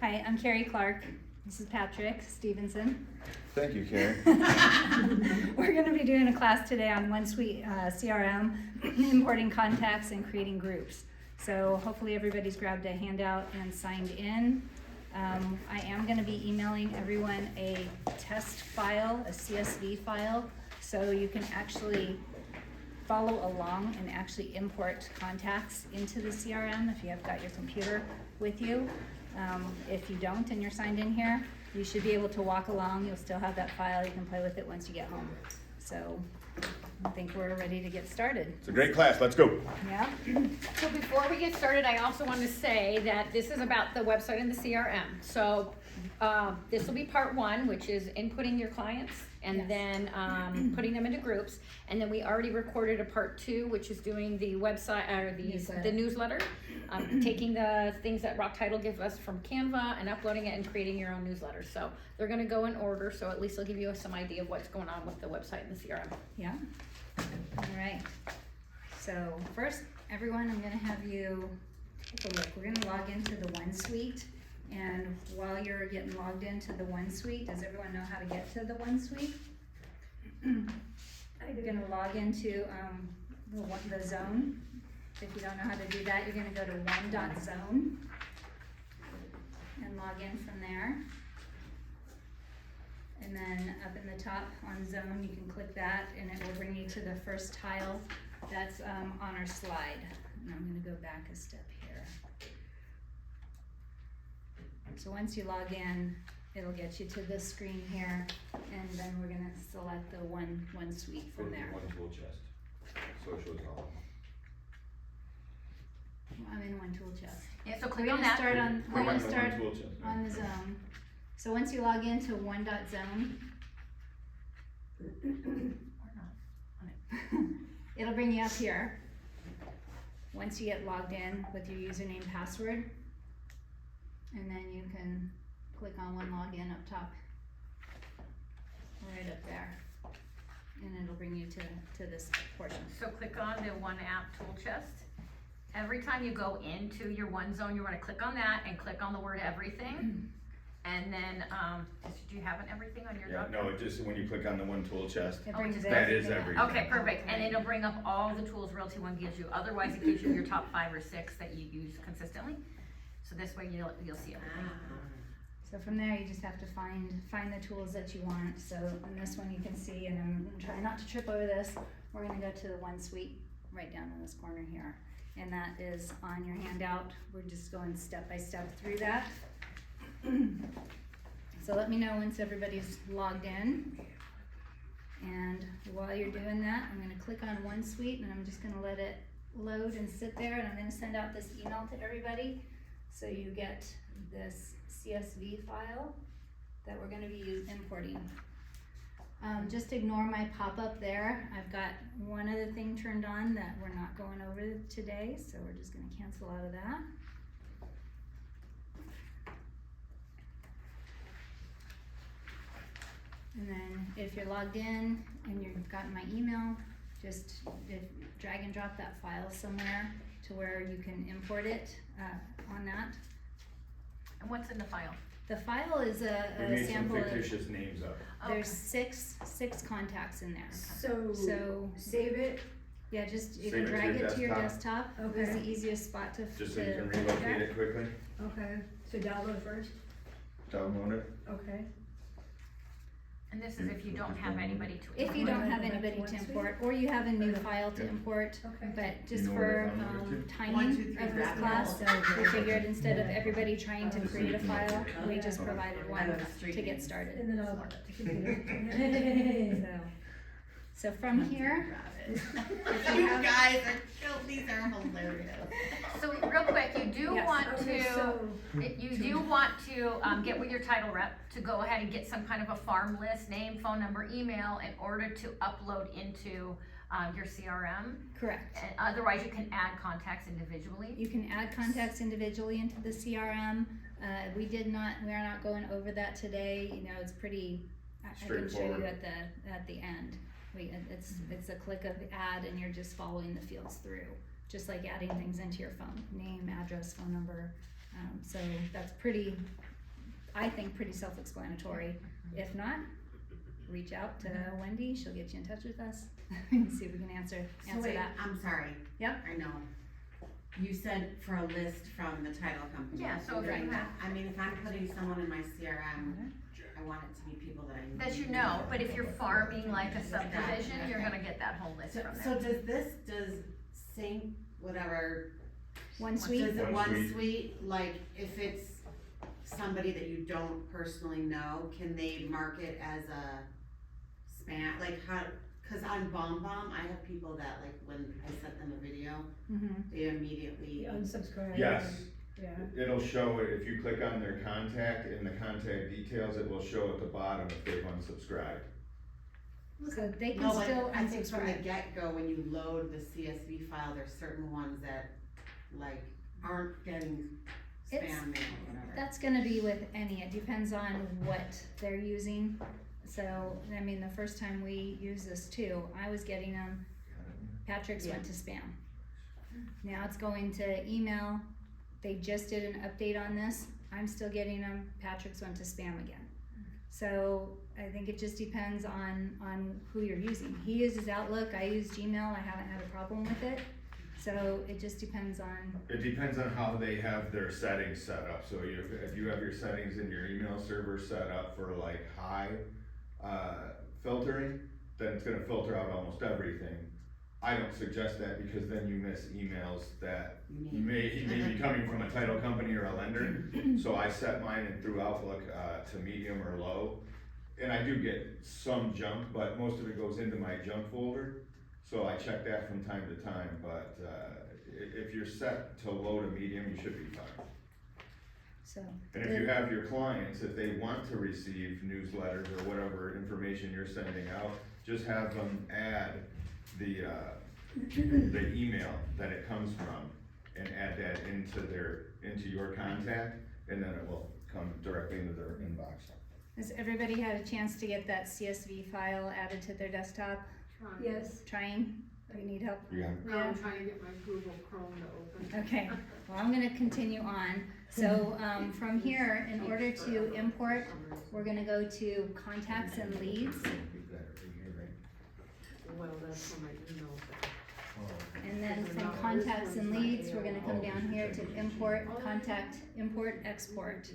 Hi, I'm Carrie Clark. This is Patrick Stevenson. Thank you, Karen. We're going to be doing a class today on OneSuite CRM, importing contacts and creating groups. So hopefully everybody's grabbed a handout and signed in. I am going to be emailing everyone a test file, a CSV file, so you can actually follow along and actually import contacts into the CRM if you have got your computer with you. If you don't and you're signed in here, you should be able to walk along. You'll still have that file. You can play with it once you get home. So I think we're ready to get started. It's a great class. Let's go. Yeah. So before we get started, I also want to say that this is about the website and the CRM. So this will be part one, which is inputting your clients and Yes. then putting them into groups. And then we already recorded a part two, which is doing the website or the newsletter. Taking the things that Rock Title gives us from Canva and uploading it and creating your own newsletter. So they're going to go in order. So at least they'll give you some idea of what's going on with the website and the CRM. Yeah. All right. So first, everyone, I'm going to have you take a look. We're going to log into the OneSuite. And while you're getting logged into the OneSuite, does everyone know how to get to the OneSuite? You're going to log into the zone. If you don't know how to do that, you're going to go to one.zone and log in from there. And then up in the top on zone, you can click that and it will bring you to the first tile that's on our slide. And I'm going to go back a step here. So once you log in, it'll get you to this screen here, and then we're going to select the OneSuite from there. One tool chest. So it shows all. I'm in one tool chest. Yeah, so We're click on gonna that. start One tool chest. on the zone. So once you log into one.zone, it'll bring you up here. Once you get logged in with your username and password, and then you can click on one login up top, right up there, and it'll bring you to this portion. So click on the one app tool chest. Every time you go into your one zone, you want to click on that and click on the word everything. And then, do you have an everything on your Yeah, drop? no, it just when you click on the one tool chest, It brings that is everything up. everything. Okay, perfect. And it'll bring up all the tools Realty One gives you. Otherwise, it gives you your top 5 or 6 that you use consistently. So this way you'll see everything. So from there, you just have to find the tools that you want. So on this one, you can see, and I'm gonna try not to trip over this. We're gonna go to the OneSuite right down in this corner here, and that is on your handout. We're just going step by step through that. So let me know once everybody's logged in. And while you're doing that, I'm gonna click on OneSuite, and I'm just gonna let it load and sit there, and I'm gonna send out this email to everybody. So you get this CSV file that we're going to be importing. Just ignore my pop-up there. I've got one other thing turned on that we're not going over today, so we're just going to cancel out of that. And then if you're logged in and you've gotten my email, just drag and drop that file somewhere to where you can import it on that. And what's in the file? The file is We a made some sample of, fictitious names up. there's six contacts in there. So save it. Yeah, just you Save can it to drag your it to your desktop. desktop. It was Okay. the easiest spot to Just so you can relocate it quickly, Okay. So download first. download it. Okay. And this is if you don't have anybody to. If you don't have Back to anybody to OneSuite? import, or you have a new Okay. file to Yeah. import, Okay. but just know for where that phone number is, timing 1, 2, 3, of this grab it. class, we figured instead of everybody trying to Oh, create a file, we okay. just provided Out one of the street. to get started. And then I'll. So from here, You you have- guys are, these are hilarious. So real quick, you do Yes. want Okay, to, so you do want to get with your title rep to go ahead and get some kind of a farm list, name, phone number, email, in order to upload into your CRM. correct. And otherwise, you can add contacts individually. You can add contacts individually into the CRM. We are not going over that today. You know, it's pretty, I can show you Straightforward. at the end. It's a click of add and you're just following the fields through, just like adding things into your phone, name, address, phone number. So that's pretty I think, pretty self-explanatory. If not, reach out to Wendy, she'll get you in touch with us, and see if we can answer So wait, that. I'm sorry. Yep. I know. You said for a list from the title company. Yeah, so if Doing you that. I mean, if I'm putting someone in my CRM, I want it to be people that I know. That you know, but if you're farming like a subdivision, you're gonna get that whole list So, from so there. does sync, whatever, One suite, does it One one suite. suite, like, if it's somebody that you don't personally know, can they mark it as a spam, like how, cause on BombBomb, I have people that like, when I sent them a video, they immediately. Unsubscribe. Yes. Yeah. It'll show it, if you click on their contact, in the contact details, it will show at the bottom if they've unsubscribed. so they can No, but still I think from the unsubscribe. get-go, when you load the CSV file, there's certain ones that, like, aren't getting It's- spam mail or whatever. That's gonna be with any, it depends on what they're using. So, I mean, the first time we used this too, I was getting them, Patrick's went to spam. Now it's going to email, they just did an update on this, I'm still getting them, Patrick's went to spam again. So, I think it just depends on who you're using. He uses Outlook, I use Gmail, I haven't had a problem with it. So, it just depends on, It depends on how they have their settings set up, so if you have your settings in your email server set up for like high, filtering, then it's gonna filter out almost everything. I don't suggest that because then you miss emails that may be coming from a title company or a lender. So I set mine in through Outlook, to medium or low. And I do get some junk, but most of it goes into my junk folder. So I check that from time to time, but, if you're set to low to medium, you should be fine. so. And if you have your clients, if they want to receive newsletters or whatever information you're sending out, just have them add the email that it comes from and add that into your contact, and then it will come directly into their inbox. Has everybody had a chance to get that CSV file added to their desktop? Yes. Trying? Do you need help? Yeah. Yeah. I'm trying to get my Google Chrome to open. Okay, well, I'm gonna continue on. So, from here, in order to import, we're gonna go to contacts and leads. Well, that's where my email's at. And then from contacts and leads, we're gonna come down here to import, contact, import, export.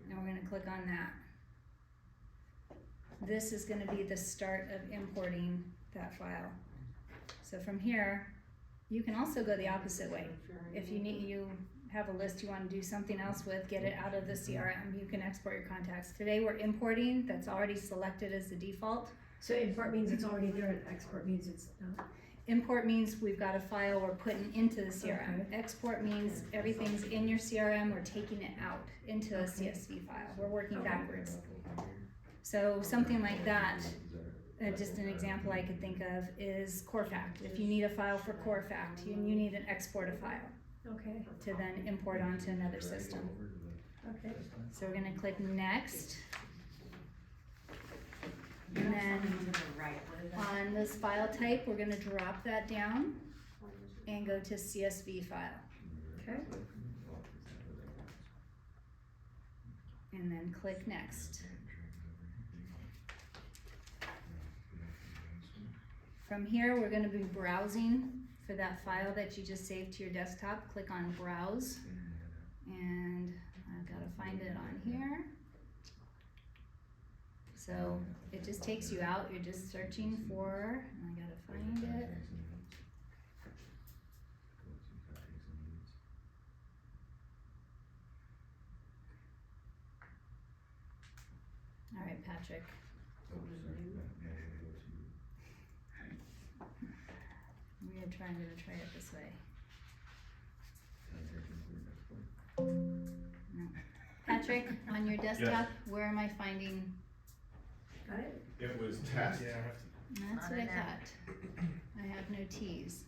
And we're gonna click on that. This is gonna be the start of importing that file. So from here, you can also go the opposite way. If you have a list you wanna do something else with, get it out of the CRM, you can export your contacts. Today we're importing, that's already selected as the default. So import means it's already there and export means it's not. Import means we've got a file we're putting into the CRM. Okay. Export means everything's in your CRM, we're taking it out into a Okay. CSV file. We're working Okay. backwards. So something like that, just an example I could think of is Core-Fact. If you need a file for Core-Fact, you need an export a file Okay, to then import onto another system. okay. So we're gonna click next. And then To the right, what is that? on this file type, we're gonna drop that down and go to CSV file. Okay. And then click next. From here, we're gonna be browsing for that file that you just saved to your desktop. Click on browse. And I've gotta find it on here. So it just takes you out, you're just searching for, and I gotta find it. Alright, Patrick. We're gonna try it this way. No. Patrick, on your desktop, where am I finding? Got it? It was test. That's what I thought. I have no T's.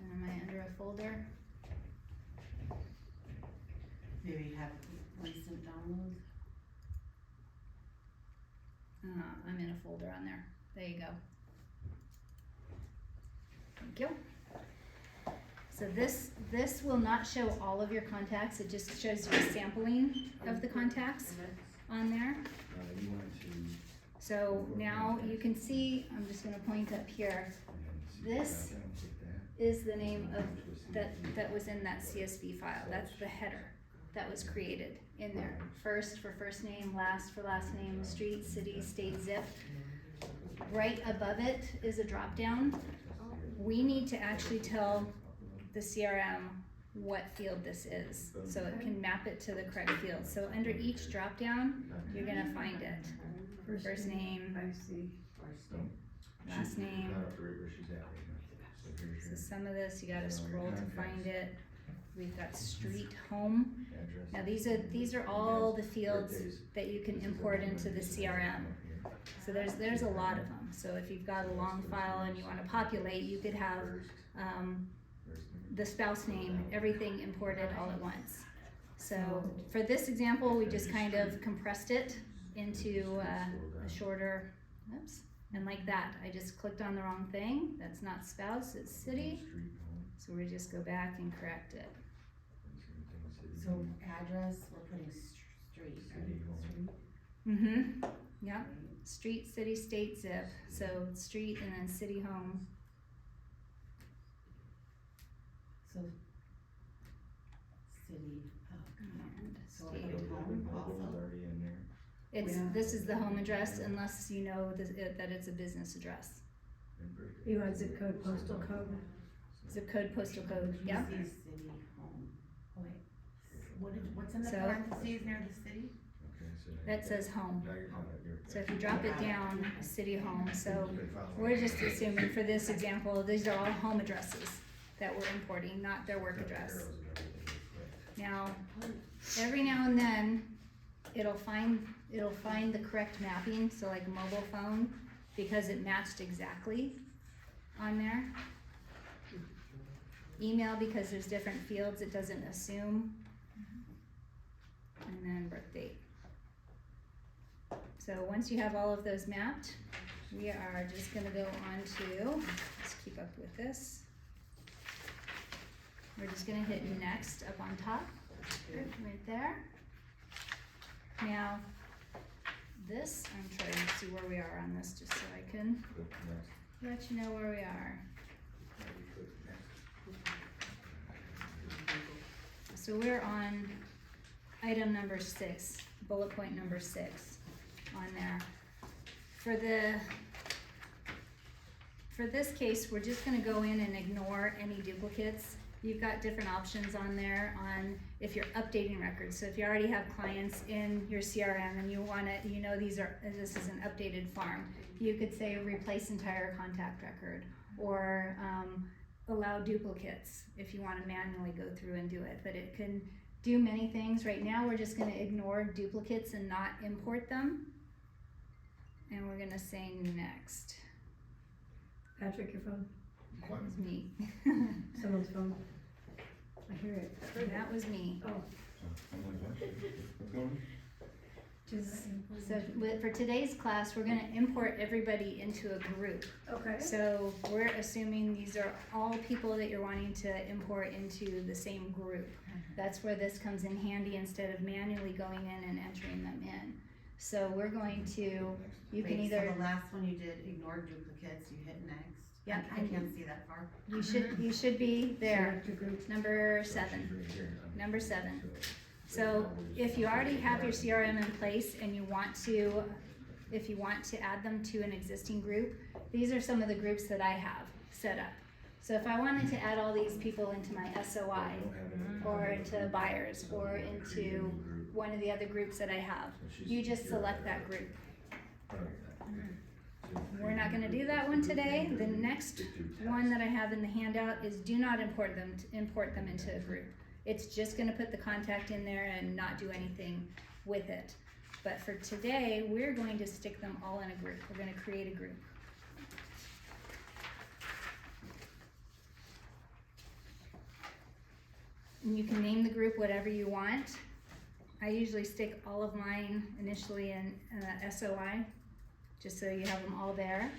And am I under a folder? Maybe have instant downloads. I'm in a folder on there. There you go. Thank you. So this will not show all of your contacts, it just shows you a sampling of the contacts on there. You wanted to. So now you can see, I'm just gonna point up here, this is the name of, that was in that CSV file, that's the header that was created in there. First for first name, last for last name, street, city, state, zip. Right above it is a drop down. We need to actually tell the CRM what field this is, so it can map it to the correct field. So under each drop down, you're gonna find it. First name, I see. last name. So some of this, you gotta scroll to find it. We've got street, home. Now these are all the fields that you can import into the CRM. So there's a lot of them. So if you've got a long file and you wanna populate, you could have, the spouse name, everything imported all at once. So for this example, we just kind of compressed it into a shorter, oops, and like that. I just clicked on the wrong thing. That's not spouse, it's city. So we just go back and correct it. So address, we're putting street, right? Mm-hmm, yep. Street, city, state, zip. So street and then city, home. So city, And so state. I put home also. This is the home address unless you know that it's a business address. You want zip code, postal code? Zip code, postal code, You yep. see city, home. Oh, wait. What's in the So- parentheses near the city? That says home. So if you drop it down, city, home, so we're just assuming for this example, these are all home addresses that we're importing, not their work address. Now, every now and then, it'll find the correct mapping, so like mobile phone, because it matched exactly on there. Email, because there's different fields, it doesn't assume. And then birth date. So once you have all of those mapped, we are just gonna go on to, let's keep up with this. We're just gonna hit next up on top, right there. Now, this, I'm trying to see where we are on this, just so I can let you know where we are. So we're on item number 6, bullet point number 6 on there. For this case, we're just gonna go in and ignore any duplicates. You've got different options on there on if you're updating records. So if you already have clients in your CRM and you wanna, this is an updated form, you could say replace entire contact record or allow duplicates if you wanna manually go through and do it. But it can do many things. Right now, we're just gonna ignore duplicates and not import them. And we're gonna say next. Patrick, your phone? That was me. Someone's phone? I hear it. That was me. Oh, just, So for today's class, we're gonna import everybody into a group. okay. So we're assuming these are all people that you're wanting to import into the same group. That's where this comes in handy instead of manually going in and entering them in. So we're going to, you can Wait, either, so the last one you did, ignore duplicates, you hit next. Yeah, I can't see that far. you should be there, Select your group. number 7. Number 7. So if you already have your CRM in place and you want to, if you want to add them to an existing group, these are some of the groups that I have set up. So if I wanted to add all these people into my SOI or into buyers or into one of the other groups that I have, you just select that group. We're not gonna do that one today. The next one that I have in the handout is do not import them into a group. It's just gonna put the contact in there and not do anything with it. But for today, we're going to stick them all in a group. We're gonna create a group. And you can name the group whatever you want. I usually stick all of mine initially in SOI, just so you have them all there.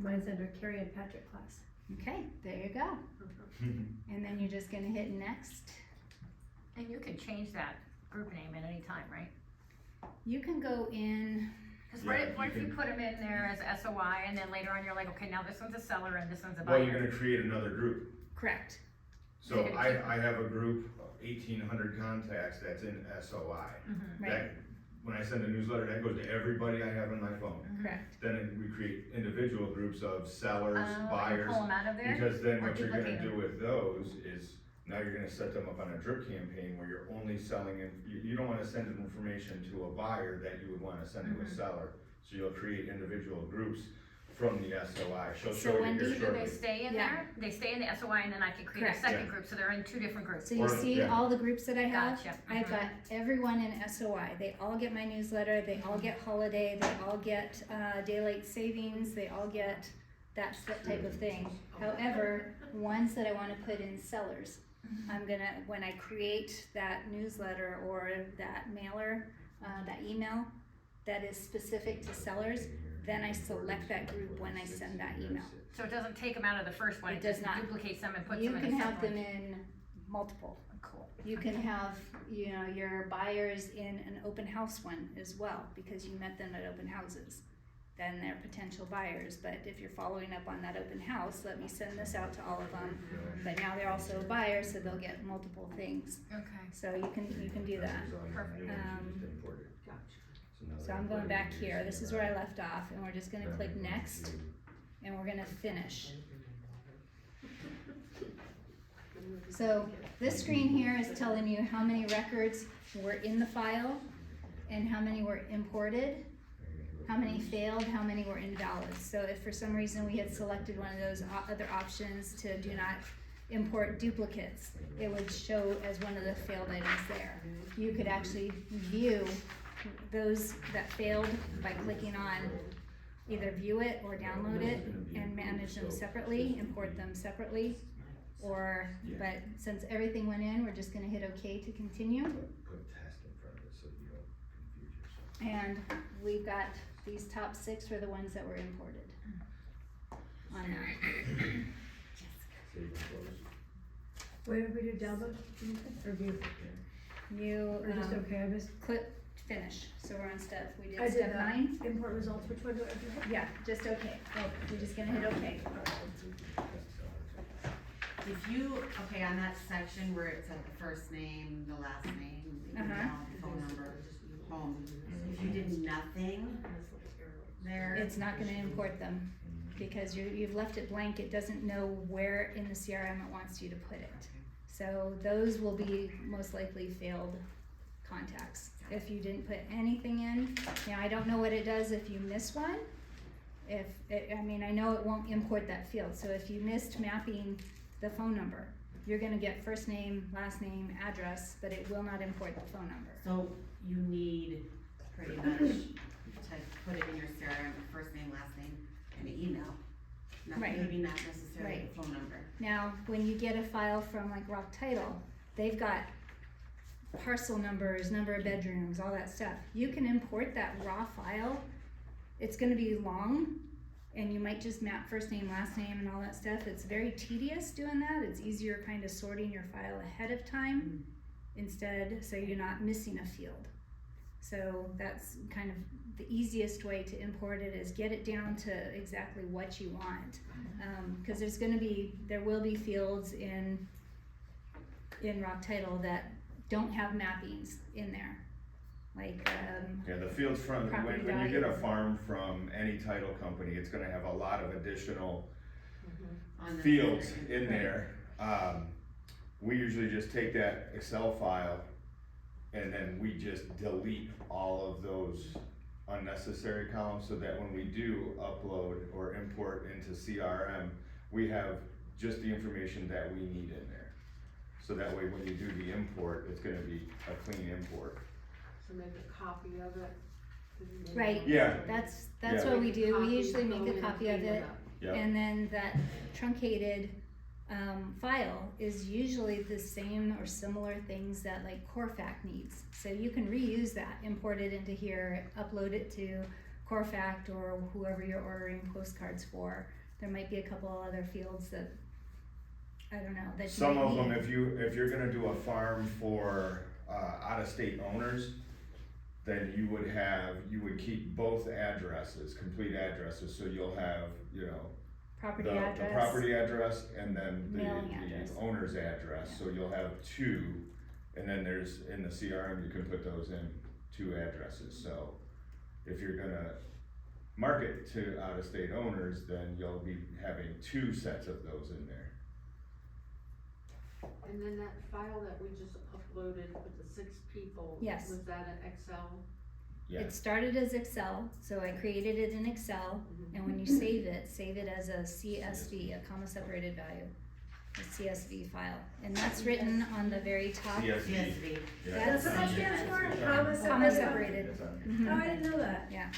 Mine's under Carrie and Patrick class. Okay, there you go. And then you're just gonna hit next. And you can change that group name at any time, right? You can go in, Cause Yeah, what if you you can- put them in there as SOI and then later on you're like, okay, now this one's a seller and this one's a Well, you're buyer. gonna create another group. correct, So You're gonna keep- I have a group of 1,800 contacts that's in SOI. Mhm. right, That, when I send a newsletter, that goes to everybody I have on my phone. correct. Then we create individual groups of sellers, Oh, and buyers, pull them out of there? because then Or what you're gonna duplicate do with those is, now you're gonna set them up on a drip campaign where you're only selling, you don't wanna send information to a buyer that you would wanna send to a Mhm. seller. So you'll create individual groups from the SOI, she'll So show you Wendy, here do Do shortly. they stay in Yeah. there? They stay in the SOI and then I can create a Correct. second Yeah. group, so they're in two different groups. So you Or- see yeah. all the groups that I have? Gotcha. I've Mhm. got everyone in SOI, they all get my newsletter, they all get holiday, they all get, daylight savings, they all get that type of thing. However, ones that I wanna put in sellers, I'm gonna, when I create that newsletter or that mailer, that email that is specific to sellers, then I select that group when I send that email. So it doesn't take them out of the first one, It it does just not. duplicates them and puts You them in can a have separate them one. in multiple. Cool. You can have, you know, your buyers in an open house one as well, because you met them at open houses. Then they're potential buyers, but if you're following up on that open house, let me send this out to all of them. But now they're also a buyer, so they'll get multiple things. Okay. So you can do that. Perfect. So I'm going back here, this is where I left off, and we're just gonna click next, and we're gonna finish. So this screen here is telling you how many records were in the file and how many were imported, how many failed, how many were invalid. So if for some reason we had selected one of those other options to do not import duplicates, it would show as one of the failed items there. You could actually view those that failed by clicking on either view it or download it and manage them separately, import them separately. Or, but since everything went in, we're just gonna hit OK to continue. Put task in front of it so you don't confuse yourself. And we've got these top 6 were the ones that were imported on that. Save and close. Where we do download, or view, You, or just okay, I missed. click finish, so we're on step, we I did did step that. 9. Import results, which one do I do? Yeah, just OK. Oh, we're just gonna hit OK. If you, okay, on that section where it said the first name, the last name, the email, phone number, home, if you did nothing there. It's not gonna import them because you've left it blank, it doesn't know where in the CRM it wants you to put it. So those will be most likely failed contacts. If you didn't put anything in, now I don't know what it does if you miss one. I know it won't import that field, so if you missed mapping the phone number, you're gonna get first name, last name, address, but it will not import the phone number. So you need pretty much to put it in your CRM, first name, last name, and an email. Not, Right. maybe not necessarily Right. the phone number. Now, when you get a file from like Rock Title, they've got parcel numbers, number of bedrooms, all that stuff. You can import that raw file. It's gonna be long, and you might just map first name, last name, and all that stuff. It's very tedious doing that. It's easier kind of sorting your file ahead of time instead, so you're not missing a field. So that's kind of the easiest way to import it, is get it down to exactly what you want. Cause there will be fields in Rock Title that don't have mappings in there. Like, Yeah, the fields from, Property when you get a value. farm from any title company, it's gonna have a lot of additional On the fields CRM. in there. We usually just take that Excel file and then we just delete all of those unnecessary columns, so that when we do upload or import into CRM, we have just the information that we need in there. So that way, when you do the import, it's gonna be a clean import. So make a copy of it. Right. Yeah. that's Yeah. what we do. We Copy, usually go make a in, copy of clean it. up. Yeah. And then that truncated file is usually the same or similar things that like Corfac needs. So you can reuse that, import it into here, upload it to Corfac or whoever you're ordering postcards for. There might be a couple other fields that, I don't know, that you Some might of them, need. if you're gonna do a farm for, out-of-state owners, then you would keep both addresses, complete addresses, so you'll have, you know, Property the address. property address and then Mailing address. the owner's address, so you'll have two, and then there's, in the CRM, you can put those in two addresses, so if you're gonna market to out-of-state owners, then you'll be having two sets of those in there. And then that file that we just uploaded with the 6 people. Yes. Was that an Excel? Yeah, It started as Excel, so I created it in Excel, and when you save it as a CSV, a comma separated value, a CSV file, and that's written on the very top. CSV. CSV. Yeah. That's what that stands for? Comma separated. Yes, Oh, Mhm. I didn't know that. Yeah,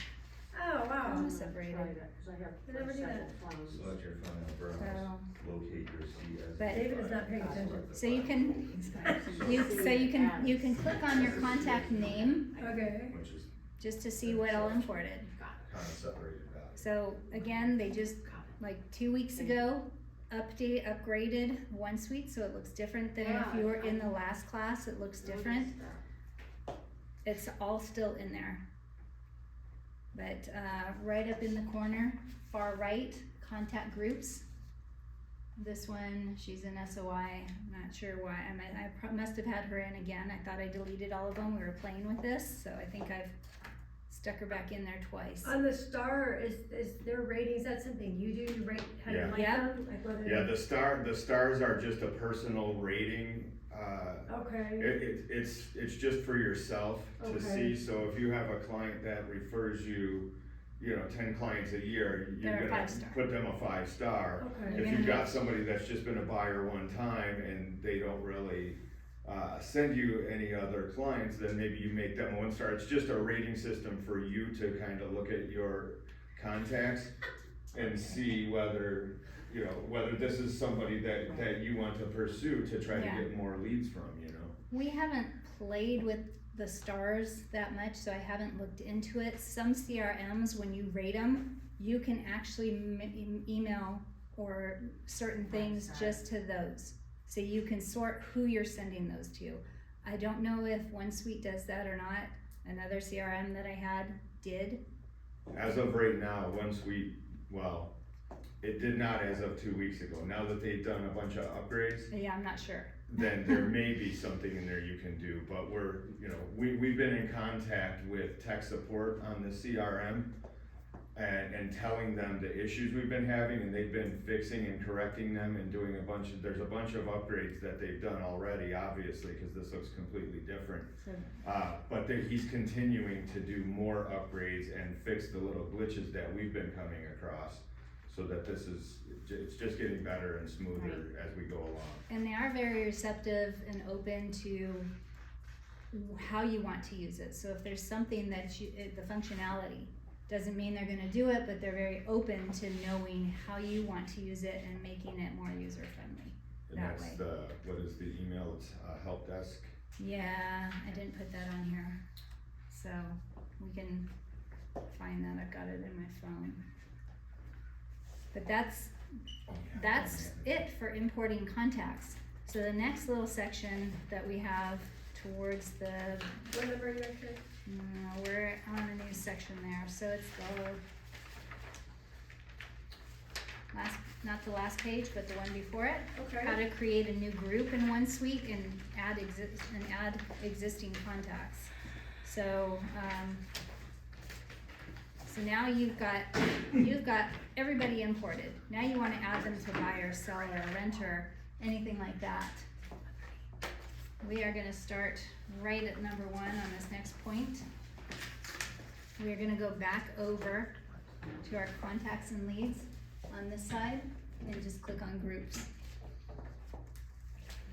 Oh, wow. Comma separated. Try that, 'cause I have I never knew several that. phones. Select your phone number, So, locate your CSV. But- David is not paying attention. so you can click on your contact name, Okay. Which is just to see what all imported. kind of separated value. So again, they just, like 2 weeks ago, upgraded OneSuite, so it looks different than if you were in the last class, it looks different. It's all still in there. But, right up in the corner, far right, contact groups. This one, she's in SOI, I'm not sure why, must have had her in again, I thought I deleted all of them, we were playing with this, so I think I've stuck her back in there twice. On the star, is their rating, is that something you do, you rate how you Yeah. like Yeah. them? Like whether Yeah, they- the stars are just a personal rating, Okay, it's just for yourself to Okay. see, so if you have a client that refers you, 10 clients a year, you're They're a gonna 5-star. put them a 5-star. okay. You're If gonna you've got have- somebody that's just been a buyer one time and they don't really, send you any other clients, then maybe you make them a 1-star. It's just a rating system for you to kind of look at your contacts and see whether, whether this is somebody that you want to pursue to try to Yeah. get more leads from, We haven't played with the stars that much, so I haven't looked into it. Some CRMs, when you rate them, you can actually email or certain things just to those. So you can sort who you're sending those to. I don't know if OneSuite does that or not. Another CRM that I had did. As of right now, OneSuite, well, it did not as of 2 weeks ago. Now that they've done a bunch of upgrades, Yeah, I'm not sure. then there may be something in there you can do, but we've been in contact with tech support on the CRM and telling them the issues we've been having, and they've been fixing and correcting them and doing there's a bunch of upgrades that they've done already, obviously, cause this looks completely different. So, But he's continuing to do more upgrades and fix the little glitches that we've been coming across, so that it's just getting better and smoother as we go along. and they are very receptive and open to how you want to use it. So if there's something that the functionality doesn't mean they're gonna do it, but they're very open to knowing how you want to use it and making it more user friendly. And That that's way. what is the email, it's help desk. Yeah, I didn't put that on here, so we can find that, I've got it in my phone. But that's it for importing contacts. So the next little section that we have towards the, What number are you actually? we're on a new section there, so it's the not the last page, but the one before it. How Okay, to create a new group in OneSuite and add existing contacts. So, so now you've got everybody imported. Now you wanna add them to buyer, seller, renter, anything like that. We are gonna start right at number 1 on this next point. We are gonna go back over to our contacts and leads on this side and just click on groups.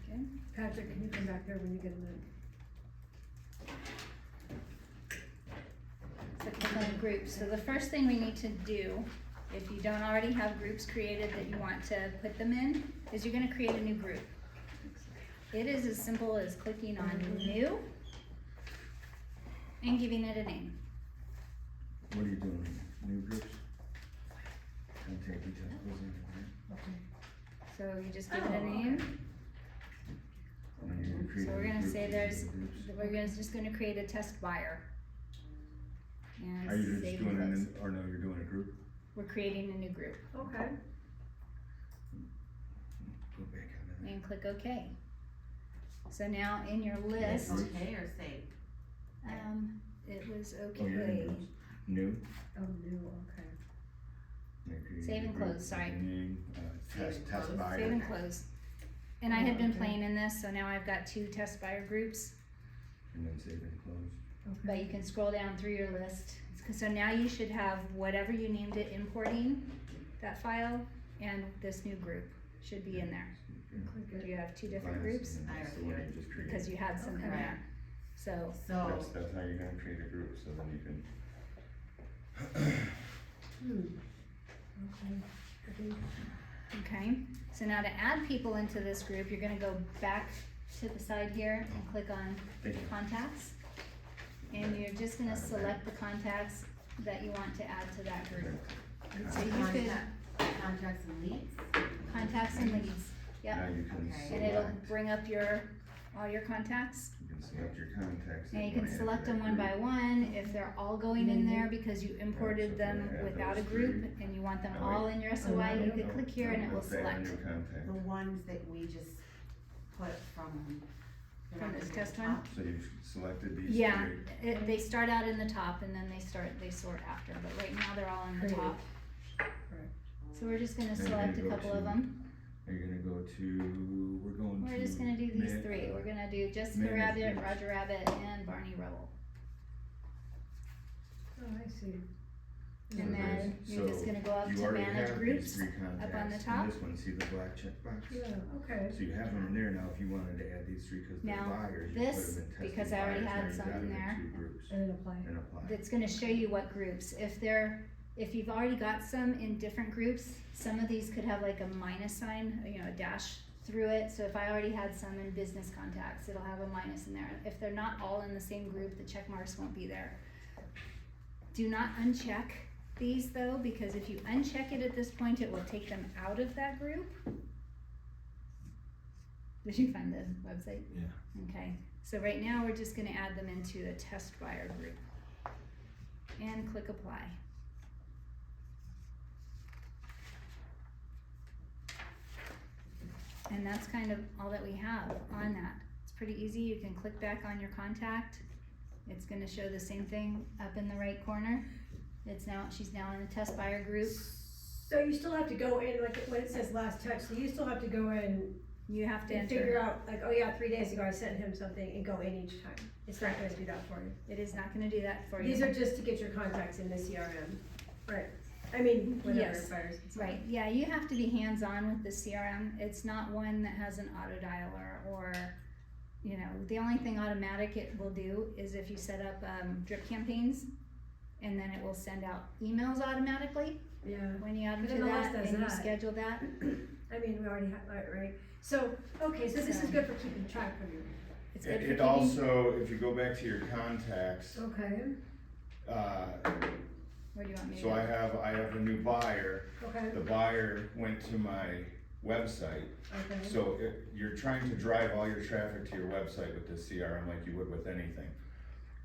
Okay. Patrick, can you come back there when you get a minute? So click on groups. So the first thing we need to do, if you don't already have groups created that you want to put them in, is you're gonna create a new group. It is as simple as clicking on new and giving it a name. What are you doing, new groups? Contact details, closing agreement. So you just give it a name. And you're gonna create So we're a gonna group say of there's, groups. just gonna create a test buyer. And Are you just save doing and close. or no, you're doing a group? We're creating a new group Okay. Go back on that. and click OK. So now in your list, Okay, or save? it was Oh, you're in okay. groups. New? Oh, new, okay. Like create Save a and group, close, sorry. Name, Save and test close. buyer. Save and close. And I had been Okay. playing in this, so now I've got 2 test buyer groups, And then save and close. but you can scroll down through your list. So now you should have whatever you named it importing, that file, and this new group should be in there. Click it. You have 2 different Finance, groups, and then that's the one you just created. because you had some in Okay. there. So, So, That's how you're gonna create a group, so then you can. Okay. Okay. okay, so now to add people into this group, you're gonna go back to the side here and click on Thank you. contacts. And you're just gonna select the contacts that you want to add to that group. So you could, contacts and leads? contacts and leads, yep. Now you can Okay. And it'll select, bring up all your contacts. you can select your contacts. that And you wanna can add select to them that one by group. one, if they're all going in there because you imported so them if I add without a those group three. and you want them Oh, all wait. in your SOI, you could No, click here and it will if they add a select. new contact. The ones that we just put from. From this test top? one? So you've selected these Yeah, three. they start out in the top and then they sort after, but right now they're all in the Great. top. So we're just gonna Then you're select a gonna go couple of to- them. You're gonna go to, we're going to. We're just gonna do these ma- 3. We're gonna do Jessica manage Rabbit, groups. Roger Rabbit, and Barney Rubble. Oh, I see. So And then there's- you're just so gonna go up you to already manage have groups. these 3 contacts. on the in top. this one, see the black check box? Yeah, okay. So you have them in there now, if you wanted to add these 3 cause they're Now, buyers, you this, put them in testing because I already buyers, had now you've some got in them there. 2 groups And then apply. and apply. That's gonna show you what groups. If you've already got some in different groups, some of these could have like a minus sign, a dash through it. So if I already had some in business contacts, it'll have a minus in there. If they're not all in the same group, the check marks won't be there. Do not uncheck these though, because if you uncheck it at this point, it will take them out of that group. Did you find the website? Yeah. Okay, so right now we're just gonna add them into a test buyer group. And click apply. And that's kind of all that we have on that. It's pretty easy, you can click back on your contact. It's gonna show the same thing up in the right corner. She's now in the test buyer group. So you still have to go in, like, when it says last touch, so you still have to go in You have to and figure enter. out, like, oh yeah, 3 days ago I sent him something and go in each time. It's not gonna do that for you. It is not gonna do that for you. These are just to get your contacts in the CRM. Right. I mean, whatever, Yes. buyers. Right, yeah, you have to be hands-on with the CRM. It's not one that has an auto dialer or, the only thing automatic it will do is if you set up drip campaigns, and then it will send out emails automatically Yeah. when you add them But to MLS that does and you that. schedule that. I mean, we already have, right? So, okay, so this is good for keeping track of you. It's good for It keeping. also, if you go back to your contacts, Okay, Where do you want me to so go? I have a new buyer. okay, The buyer went to my website. okay. So you're trying to drive all your traffic to your website with the CRM like you would with anything.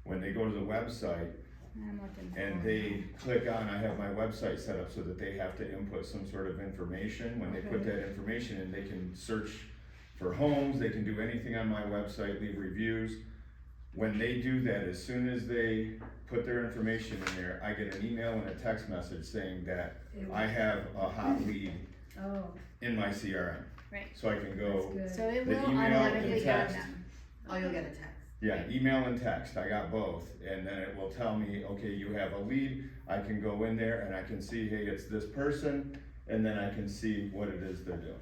When they go to the website I'm looking for. and they click on, I have my website set up so that they have to input some sort of information. When they put Okay. that information in, they can search for homes, they can do anything on my website, leave reviews. When they do that, as soon as they put their information in there, I get an email and a text message saying that I have a hot lead Oh, in my CRM. Right. So I can that's go, good. So it the will email and automatically add text. them. Oh, you'll get a text. yeah, email and text, I got both. And then it will tell me, okay, you have a lead. I can go in there and I can see, hey, it's this person. And then I can see what it is they're doing.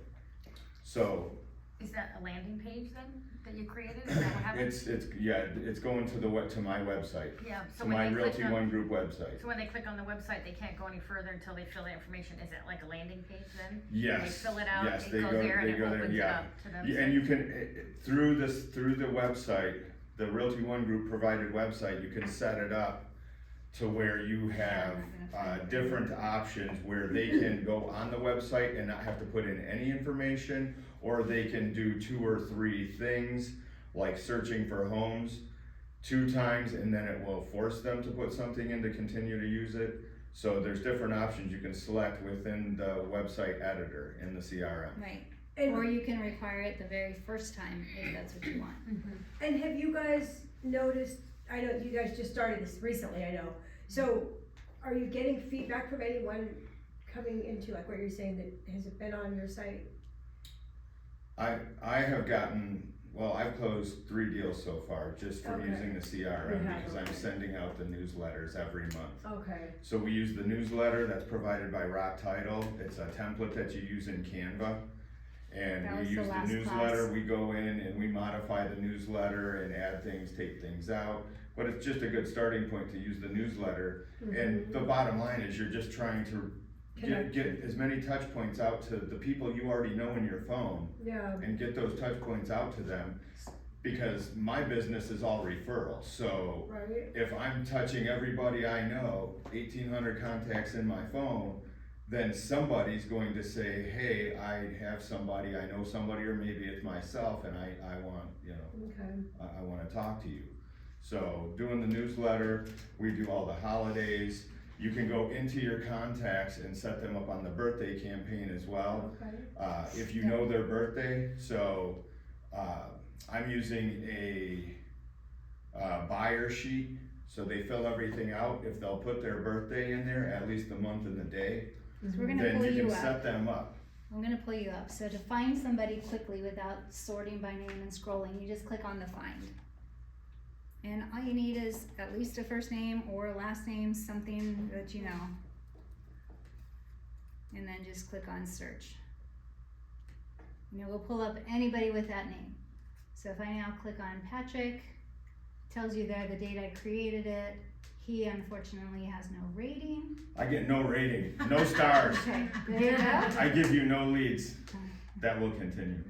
So Is that a landing page then, that you created, is that what happened? it's going to to my website, Yeah, to so when my they Realty click on, One Group website. so when they click on the website, they can't go any further until they fill the information, is it like a landing page then? Yes. They fill it out, yes, it they goes go- there and they it go there, opens it yeah. up to them. Yeah, and you can, through the website, the Realty One Group provided website, you can set it up to where you have different options where they can go on the website and not have to put in any information, or they can do 2 or 3 things like searching for homes 2 times, and then it will force them to put something in to continue to use it. So there's different options you can select within the website editor in the CRM. Right, And, or you can require it the very first time if that's what you want. and have you guys noticed, I know you guys just started this recently, I know, so are you getting feedback from anyone coming into, like what you're saying, that has it been on your site? I have gotten, well, I've closed 3 deals so far just from Okay. using the CRM You have, because I'm okay. sending out the newsletters every month. Okay, So we use the newsletter that's provided by Rock Title. It's a template that you use in Canva. And That we was the use the last newsletter, class. we go in and we modify the newsletter and add things, take things out. But it's just a good starting point to use the newsletter. And the bottom line is you're just trying to Connect. get as many touch points out to the people you already know in your phone yeah, and get those touch points out to them. Because my business is all referrals, so right, if I'm touching everybody I know, 1,800 contacts in my phone, then somebody's going to say, hey, I have somebody, I know somebody, or maybe it's myself, and I want, you know, okay, I wanna talk to you. So doing the newsletter, we do all the holidays. You can go into your contacts and set them up on the birthday campaign as well. okay, If you know their birthday, so, I'm using a buyer sheet, so they fill everything out. If they'll put their birthday in there, at least the month and the day, So we're gonna then pull you you can up. set them up. I'm gonna pull you up. So to find somebody quickly without sorting by name and scrolling, you just click on the find. And all you need is at least a first name or a last name, something that you know. And then just click on search. And it will pull up anybody with that name. So if I now click on Patrick, tells you there the date I created it. He unfortunately has no rating. I get no rating, no stars. Okay, there you go. I give you no leads. That will continue.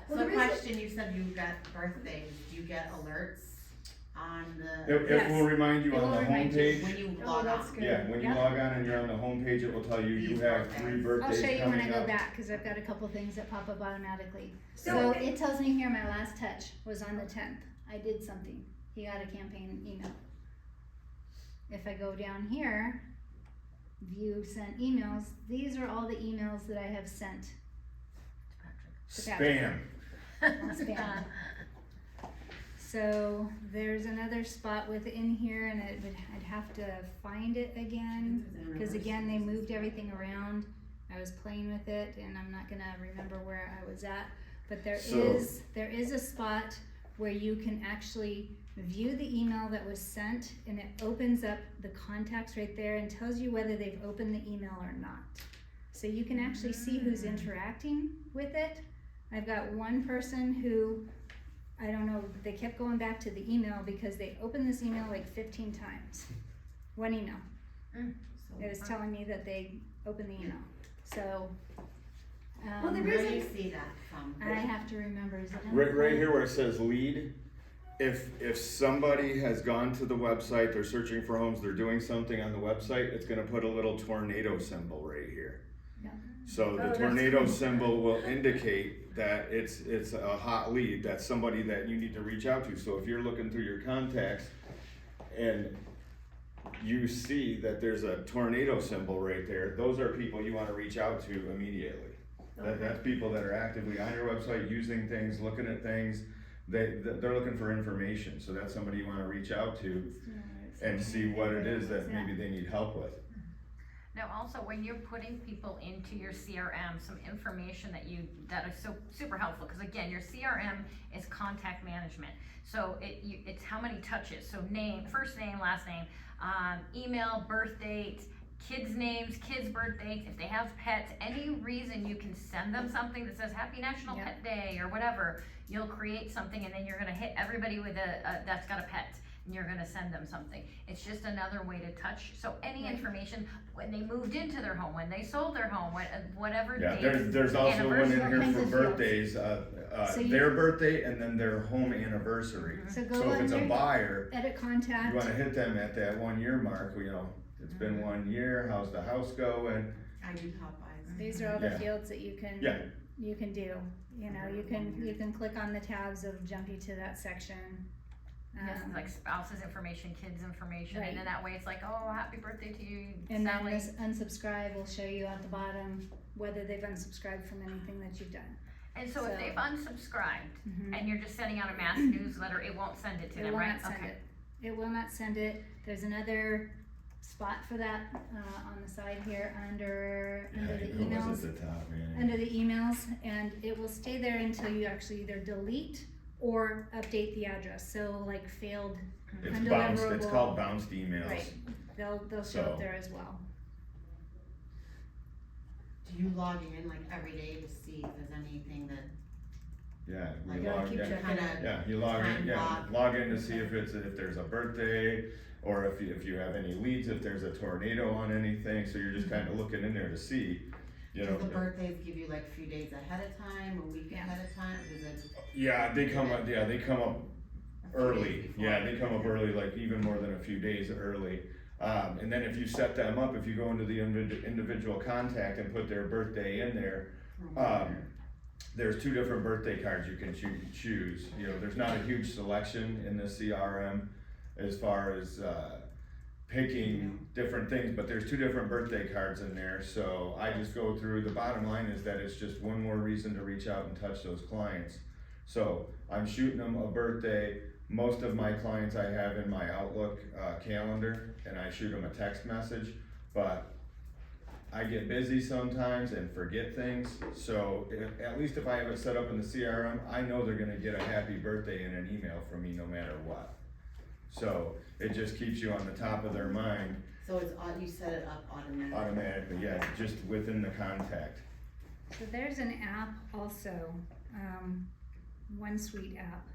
Well, So there is a- question, you said you got birthdays, do you get alerts on the, It will remind you It on will the remind you. homepage. when you Oh, log that's on? good. Yeah, when you Yeah. log on and you're on the homepage, it will tell you you These have birthdays. 3 I'll birthdays show you when I coming go up. back, cause I've got a couple things that pop up automatically. So- So it tells me here my last touch was on the 10th. I did something. He got a campaign email. If I go down here, view sent emails, these are all the emails that I have sent. Spam. All spam. So there's another spot within here and I'd have to find it again. Cause again, they moved everything around. I was playing with it and I'm not gonna remember where I was at. But there So- is a spot where you can actually view the email that was sent and it opens up the contacts right there and tells you whether they've opened the email or not. So you can actually see who's interacting with it. I've got one person who, I don't know, they kept going back to the email because they opened this email like 15 times. One email. It was telling me that they opened the email. So, Well, there Where is do a- you see that from? I have to remember. Is it Right here where it says lead, if somebody has gone to the website, they're searching for homes, they're doing something on the website, it's gonna put a little tornado symbol right here. Yeah. So Oh, the that's tornado cool. symbol will indicate that it's a hot lead, that's somebody that you need to reach out to. So if you're looking through your contacts and you see that there's a tornado symbol right there, those are people you wanna reach out to immediately. That's people that are actively on your website, using things, looking at things, they're looking for information, so that's somebody you wanna reach out to and see what it is that maybe they need help with. Now, also, when you're putting people into your CRM, some information that is so super helpful, because again, your CRM is contact management. So it's how many touches, so name, first name, last name, email, birth date, kids' names, kids' birth dates, if they have pets, any reason you can send them something that says Happy National Yep. Pet Day or whatever, you'll create something and then you're gonna hit everybody with that's got a pet. and you're gonna send them something. It's just another way to touch, so any Right. information, when they moved into their home, when they sold their home, whatever Yeah, date. there's also one in anniversary. here Kinds for of fields. birthdays, So you- their birthday and then their home anniversary. So go So if it's a under, buyer, edit you contact, wanna hit them at that 1 year mark, you know, it's been 1 year, how's the house going? I do Popeyes. these are all the Yeah. fields that you can, Yeah. you can do. You know, you can click on the tabs of jump you to that section. Yes, like spouse's information, kids' information, Right. and then that way it's like, oh, happy birthday to you, And then Sally. this unsubscribe will show you at the bottom whether they've unsubscribed from anything that you've done. And so if so- they've unsubscribed, Mhm. and you're just sending out a mass newsletter, it won't send it to It them, will right? not send Okay. it. It will not send it. There's another spot for that, on the side here under the emails. At the top, man. Under the emails, and it will stay there until you actually either delete or update the address, so like failed, It's bounced, it's undeliverable. called bounced emails. right, they'll show So- up there as well. Do you log in like every day to see if there's anything that, Yeah, like, you gotta log keep in. checking kinda, Yeah, you log in, Time yeah, block. log in to see if there's a birthday, or if you have any leads, if there's a tornado on anything, so you're just kinda looking in there to see, you know. do the birthdays give you like a few days ahead of time, a week Yeah. ahead of time, or does it? Yeah, they come up a few early, days before? yeah, they come up early, like even more than a few days early. And then if you set them up, if you go into the individual contact and put their birthday in there, there's 2 different birthday cards you can choose. You know, there's not a huge selection in the CRM as far as picking different things, but there's 2 different birthday cards in there. So I just go through, the bottom line is that it's just one more reason to reach out and touch those clients. So I'm shooting them a birthday. Most of my clients I have in my Outlook calendar, and I shoot them a text message, but I get busy sometimes and forget things, so at least if I have it set up in the CRM, I know they're gonna get a happy birthday in an email from me no matter what. So it just keeps you on the top of their mind So it's, you set it up automatically? automatically, yeah, just within the contact. So there's an app also, OneSuite app,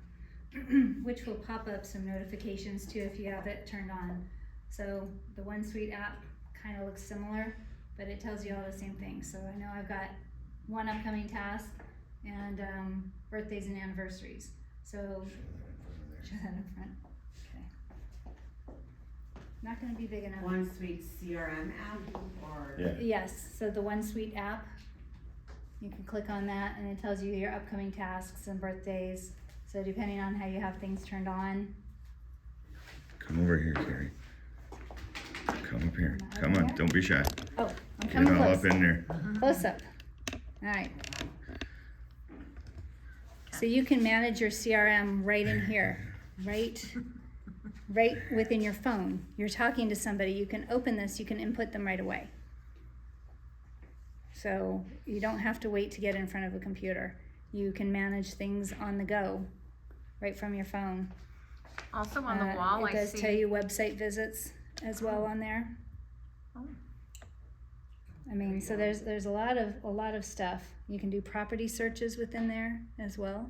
which will pop up some notifications too if you have it turned on. So the OneSuite app kinda looks similar, but it tells you all the same things. So I know I've got one upcoming task and, birthdays and anniversaries. So, show that in front, okay. Not gonna be big enough. OneSuite CRM app, or? Yeah. Yes, so the OneSuite app, you can click on that and it tells you your upcoming tasks and birthdays. So depending on how you have things turned on. Come over here, Carrie. Come up here, Am I come over on, there? don't be shy. Oh, I'm Get coming all close. up in there. Close up. Alright. So you can manage your CRM right in here, right within your phone. You're talking to somebody, you can open this, you can input them right away. So you don't have to wait to get in front of a computer. You can manage things on the go, right from your phone. Also on the wall, I It does see. tell you website visits as well on there. Oh. I mean, so there's a lot of stuff. You can do property searches within there as well.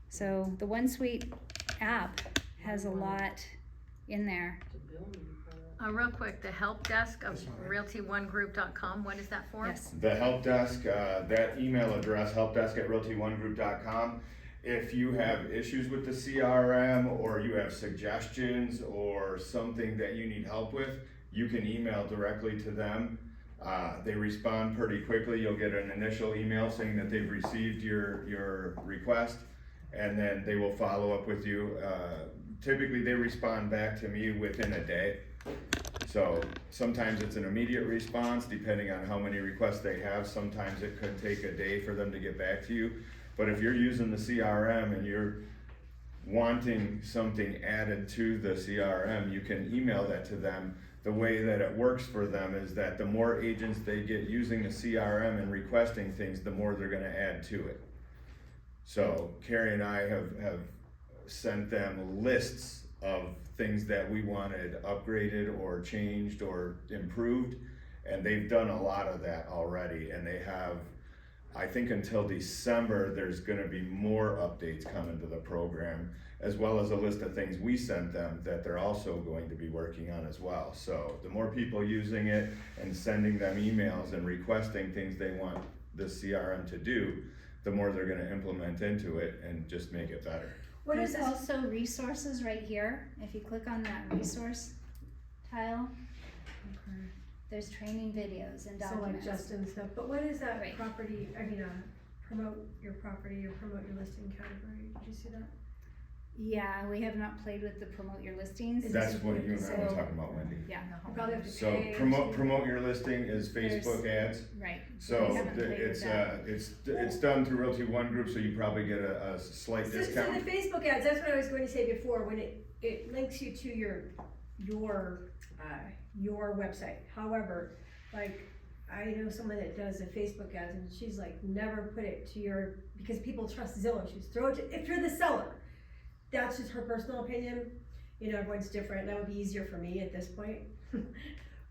So the OneSuite app has a lot in there. It's a building for that. Real quick, the help desk of realty1group.com, what is that for? Yes. The help desk, that email address, helpdesk@realty1group.com. If you have issues with the CRM or you have suggestions or something that you need help with, you can email directly to them. They respond pretty quickly. You'll get an initial email saying that they've received your request, and then they will follow up with you. Typically, they respond back to me within a day. So sometimes it's an immediate response, depending on how many requests they have. Sometimes it could take a day for them to get back to you. But if you're using the CRM and you're wanting something added to the CRM, you can email that to them. The way that it works for them is that the more agents they get using the CRM and requesting things, the more they're gonna add to it. So Carrie and I have sent them lists of things that we wanted upgraded or changed or improved, and they've done a lot of that already, and they have I think until December, there's gonna be more updates coming to the program, as well as a list of things we sent them that they're also going to be working on as well. So the more people using it and sending them emails and requesting things they want the CRM to do, the more they're gonna implement into it and just make it better. What is There's this? also resources right here. If you click on that resource tile, there's training videos and So like documents. Justin stuff, but what is that Right. property, promote your property or promote your listing category, did you see that? Yeah, we have not played with the promote your listings. Is That's what you and I were So- talking about, Wendy. Yeah, You probably have to So pay. or promote something. your listing is Facebook ads. right. So We haven't played with it's, that. it's done through Realty One Group, so you probably get a slight So discount. the Facebook ads, that's what I was going to say before, when it links you to your website. However, like, I know someone that does the Facebook ads and she's like, never put it to because people trust Zillow, she's throw it to, if you're the seller. That's just her personal opinion, everyone's different, that would be easier for me at this point.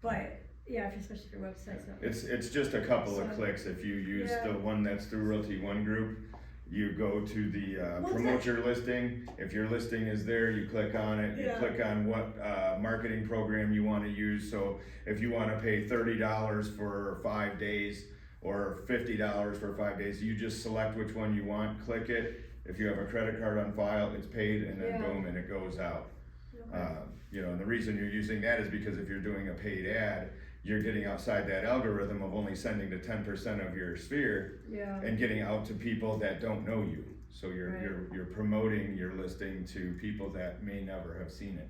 But, yeah, especially if your website's not. It's just a couple of So- clicks. If you use Yeah. the one that's through Realty One Group, you go to the What's promote that? your listing. If your listing is there, you click on it. You Yeah. click on what marketing program you want to use. So if you want to pay $30 for 5 days or $50 for 5 days, you just select which one you want, click it. If you have a credit card on file, it's paid, and then Yeah. boom, and it goes out. Okay. And the reason you're using that is because if you're doing a paid ad, you're getting outside that algorithm of only sending to 10% of your sphere Yeah, and getting out to people that don't know you. So you're Right. you're promoting your listing to people that may never have seen it.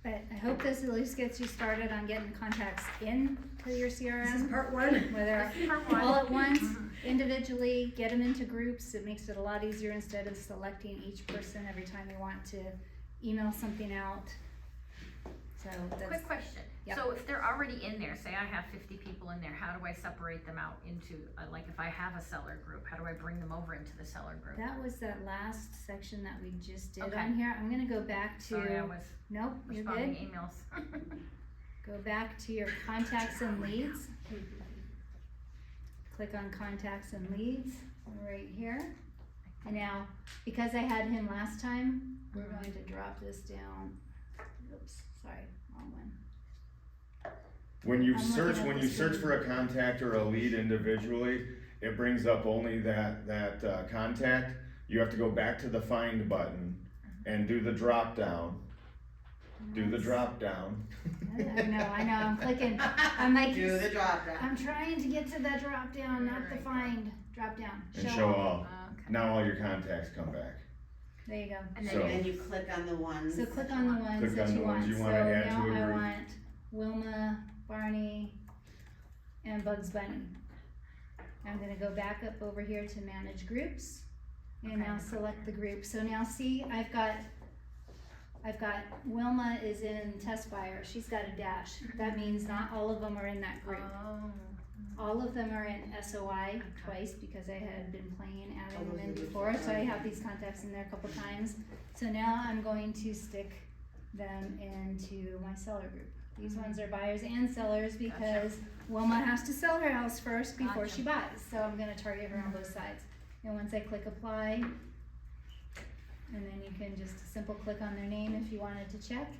But I hope this at least gets you started on getting contacts into your this is CRM, part one. whether all at once, individually, get them into groups. It makes it a lot easier instead of selecting each person every time you want to email something out. So that's, Quick question. Yep. So if they're already in there, say I have 50 people in there, how do I separate them out into, like if I have a seller group, how do I bring them over into the seller group? that was that last section that we just did Okay. on here. I'm gonna go back to, Sorry, I was nope, you're responding good. emails. Go back to your contacts and leads. Click on contacts and leads, right here. And now, because I had him last time, we're going to drop this down. Oops, sorry, wrong one. When you I'm search looking at when you this search one. for a contact or a lead individually, it brings up only that contact. You have to go back to the find button and do the drop down. Do the drop down. I know, I'm clicking, I'm like, Do the drop down. I'm trying to get to that drop down, not the find, drop down, And show all. all. Okay. Now all your contacts come back. There you go. And then So- And then you click on the ones. So click on the ones Click that on you the want, ones you so wanna add to now a I group. want Wilma, Barney, and Bugs Bunny. I'm gonna go back up over here to manage groups, and Okay. now select the group, so now see, I've got Wilma is in test buyer, she's got a dash, that means not all of them are in that group. Oh. All of them are in SOI twice because I had been playing adding Oh, them in those are before, so I different. have these contacts in there a couple times. So now I'm going to stick them into my seller group. These ones are buyers and sellers because Wilma has to sell her house first before Gotcha. she buys, so I'm gonna target her on both sides. And once I click apply, and then you can just simple click on their name if you wanted to check,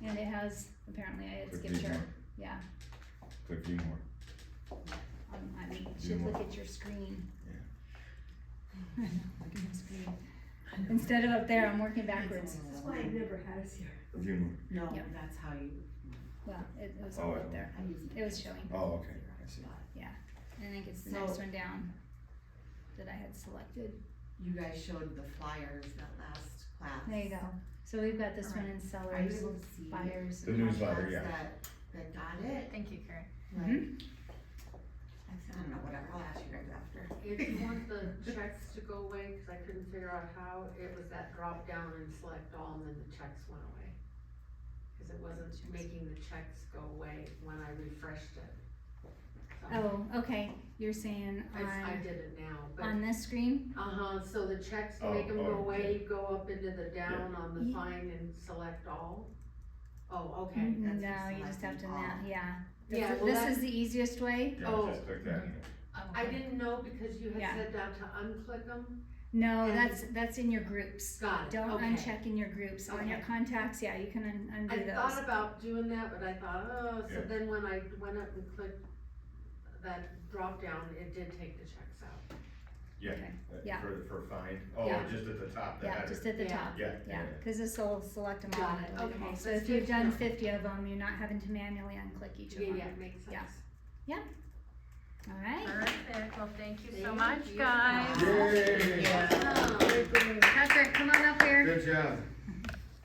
and it has, apparently I had Click skipped view her, more. yeah. Click view more. I mean, you View should more. look at your screen. Look at your screen. Instead of up there, I'm working backwards. That's why I've never had a CRM. View more. No, Yep. that's how you. Well, it was Oh, all I- up there. I use It was showing. Oh, okay. I see. I think it's the So- next one down that I had selected. You guys showed the flyers that last class. There you go. So we've got this one in Are you sellers, able to see? buyers. The newsletter, contacts yeah. That got it? Thank you, Karen. Like, Mhm. I don't know, whatever, I'll ask you guys after. If you want the checks to go away, cause I couldn't figure out how, it was that drop down and select all, and then the checks went away. Cause it wasn't making the checks go away when I refreshed it. So, Oh, okay, you're saying I did it now, but, on this screen? uh-huh, so the checks, to Oh, make them oh, go away, you go up into the down on the Ye- find and select all. Oh, okay. that's for No, you just have to, selecting all. yeah, Yeah, well, This that- is the easiest way. Yeah, Oh. just click that. I didn't know because you Yeah. had said down to unclick them. No, And- that's in your groups. Got it, Don't okay. uncheck in your groups. On your Okay. contacts, yeah, you can I undo those. thought about doing that, but I thought, oh, so Yeah. then when I went up and clicked that drop down, it did take the checks out. Yeah, Okay, yeah. for find, oh, Yeah. just at the top, the Yeah, header. just at the Yeah. top. Yeah, Yeah, yeah. cause this will select them Got it, automatically. okay, So that's if you've good to done know. 50 of them, you're not having to manually unclick each of Yeah, them. yeah, it makes sense. Yeah. Alright. Perfect, well, thank you so Thank much, you. guys. Yay! Awesome. Patrick, come on up here. Good job.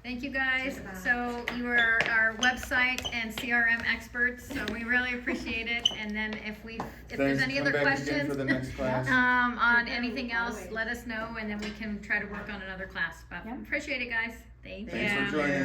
Thank you, guys. So you are our website and CRM experts, so we really appreciate it. And then if there's any other questions, the next class. on anything else, let us know, and then we can try to work on another class. But Yeah. appreciate it, guys. Thank you. Thanks for joining.